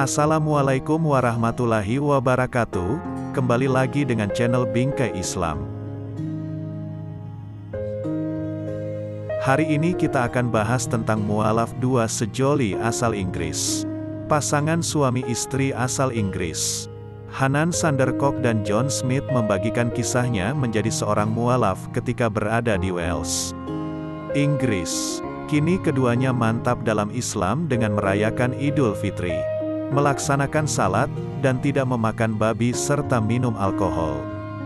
Assalamualaikum warahmatullahi wabarakatuh, kembali lagi dengan channel Bingkai Islam. Hari ini kita akan bahas tentang mualaf dua sejoli asal Inggris. Pasangan suami istri asal Inggris. Hanan Sandercock dan John Smith membagikan kisahnya menjadi seorang mualaf ketika berada di Wales, Inggris. Kini keduanya mantap dalam Islam dengan merayakan Idul Fitri, melaksanakan salat, dan tidak memakan babi serta minum alkohol.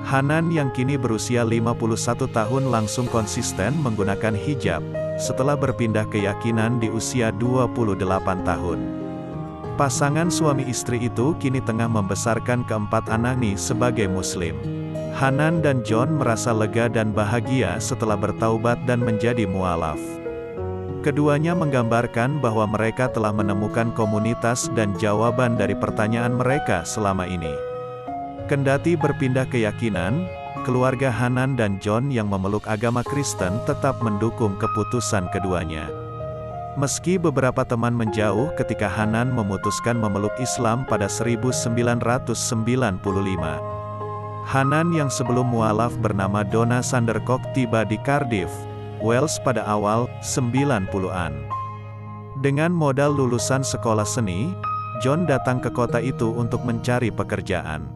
Hanan yang kini berusia 51 tahun langsung konsisten menggunakan hijab, setelah berpindah keyakinan di usia 28 tahun. Pasangan suami istri itu kini tengah membesarkan keempat anaknya sebagai muslim. Hanan dan John merasa lega dan bahagia setelah bertaubat dan menjadi mualaf. Keduanya menggambarkan bahwa mereka telah menemukan komunitas dan jawaban dari pertanyaan mereka selama ini. Kendati berpindah keyakinan, keluarga Hanan dan John yang memeluk agama Kristen tetap mendukung keputusan keduanya. Meski beberapa teman menjauh ketika Hanan memutuskan memeluk Islam pada 1995. Hanan yang sebelum mualaf bernama Donna Sandercock tiba di Cardiff, Wales pada awal 90-an. Dengan modal lulusan sekolah seni, John datang ke kota itu untuk mencari pekerjaan.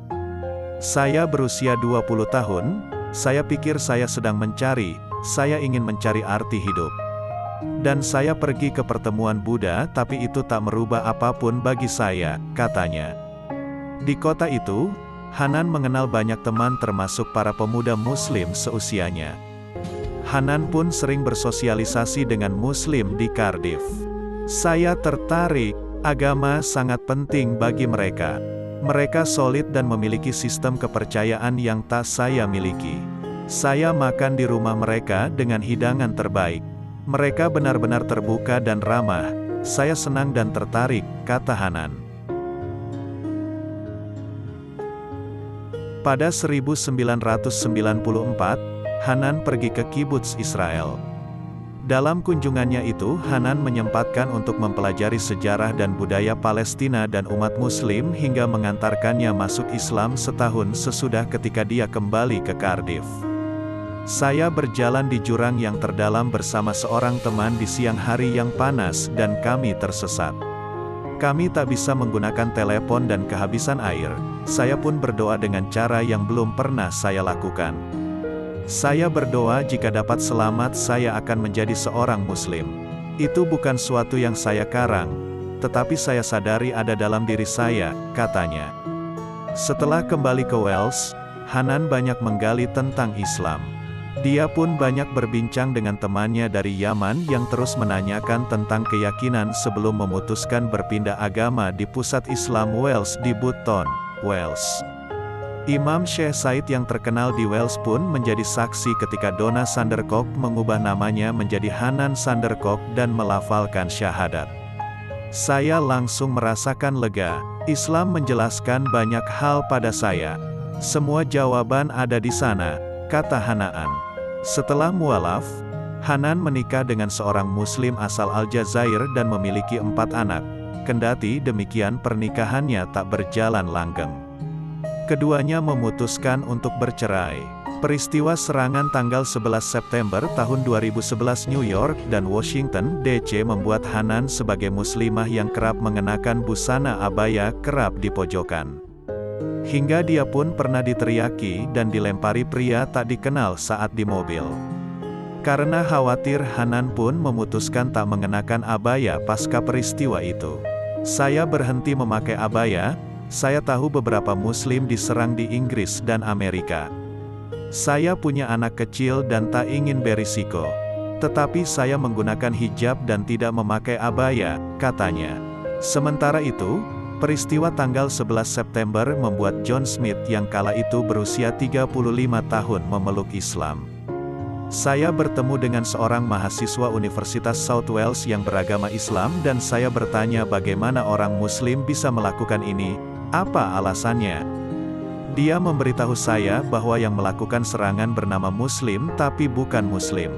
Saya berusia 20 tahun, saya pikir saya sedang mencari, saya ingin mencari arti hidup. Dan saya pergi ke pertemuan Buddha tapi itu tak merubah apapun bagi saya, katanya. Di kota itu, Hanan mengenal banyak teman termasuk para pemuda muslim seusianya. Hanan pun sering bersosialisasi dengan muslim di Cardiff. Saya tertarik, agama sangat penting bagi mereka. Mereka solid dan memiliki sistem kepercayaan yang tak saya miliki. Saya makan di rumah mereka dengan hidangan terbaik. Mereka benar-benar terbuka dan ramah. Saya senang dan tertarik, kata Hanan. Pada 1994, Hanan pergi ke kibuts Israel. Dalam kunjungannya itu, Hanan menyempatkan untuk mempelajari sejarah dan budaya Palestina dan umat Muslim hingga mengantarkannya masuk Islam setahun sesudah ketika dia kembali ke Cardiff. Saya berjalan di jurang yang terdalam bersama seorang teman di siang hari yang panas dan kami tersesat. Kami tak bisa menggunakan telepon dan kehabisan air. Saya pun berdoa dengan cara yang belum pernah saya lakukan. Saya berdoa jika dapat selamat saya akan menjadi seorang muslim. Itu bukan suatu yang saya karang, tetapi saya sadari ada dalam diri saya, katanya. Setelah kembali ke Wales, Hanan banyak menggali tentang Islam. Dia pun banyak berbincang dengan temannya dari Yaman yang terus menanyakan tentang keyakinan sebelum memutuskan berpindah agama di pusat Islam Wales di Button, Wales. Imam Syekh Said yang terkenal di Wales pun menjadi saksi ketika Donna Sandercock mengubah namanya menjadi Hanan Sandercock dan melafalkan syahadat. Saya langsung merasakan lega. Islam menjelaskan banyak hal pada saya. Semua jawaban ada di sana, kata Hanan. Setelah mualaf, Hanan menikah dengan seorang muslim asal Aljazair dan memiliki 4 anak. Kendati demikian pernikahannya tak berjalan langgeng. Keduanya memutuskan untuk bercerai. Peristiwa serangan tanggal 11 September tahun 2011 New York dan Washington, D.C. membuat Hanan sebagai muslimah yang kerap mengenakan busana abaya kerap dipojokkan. Hingga dia pun pernah diteriaki dan dilempari pria tak dikenal saat di mobil. Karena khawatir, Hanan pun memutuskan tak mengenakan abaya pasca peristiwa itu. Saya berhenti memakai abaya. Saya tahu beberapa muslim diserang di Inggris dan Amerika. Saya punya anak kecil dan tak ingin berisiko. Tetapi saya menggunakan hijab dan tidak memakai abaya, katanya. Sementara itu, peristiwa tanggal 11 September membuat John Smith yang kala itu berusia 35 tahun memeluk Islam. Saya bertemu dengan seorang mahasiswa Universitas South Wales yang beragama Islam dan saya bertanya bagaimana orang muslim bisa melakukan ini. Apa alasannya? Dia memberitahu saya bahwa yang melakukan serangan bernama Muslim tapi bukan Muslim.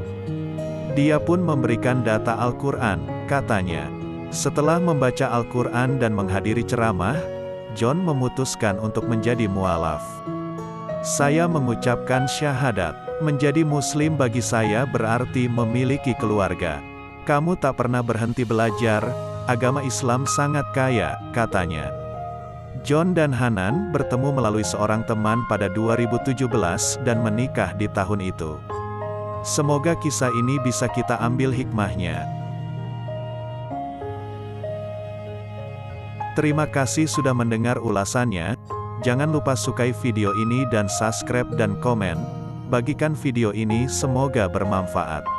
Dia pun memberikan data Al-Quran, katanya. Setelah membaca Al-Quran dan menghadiri ceramah, John memutuskan untuk menjadi mualaf. Saya mengucapkan syahadat. Menjadi muslim bagi saya berarti memiliki keluarga. Kamu tak pernah berhenti belajar, agama Islam sangat kaya, katanya. John dan Hanan bertemu melalui seorang teman pada 2017 dan menikah di tahun itu. Semoga kisah ini bisa kita ambil hikmahnya. Terima kasih sudah mendengar ulasannya. Jangan lupa sukai video ini dan subscribe dan komen. Bagikan video ini, semoga bermanfaat.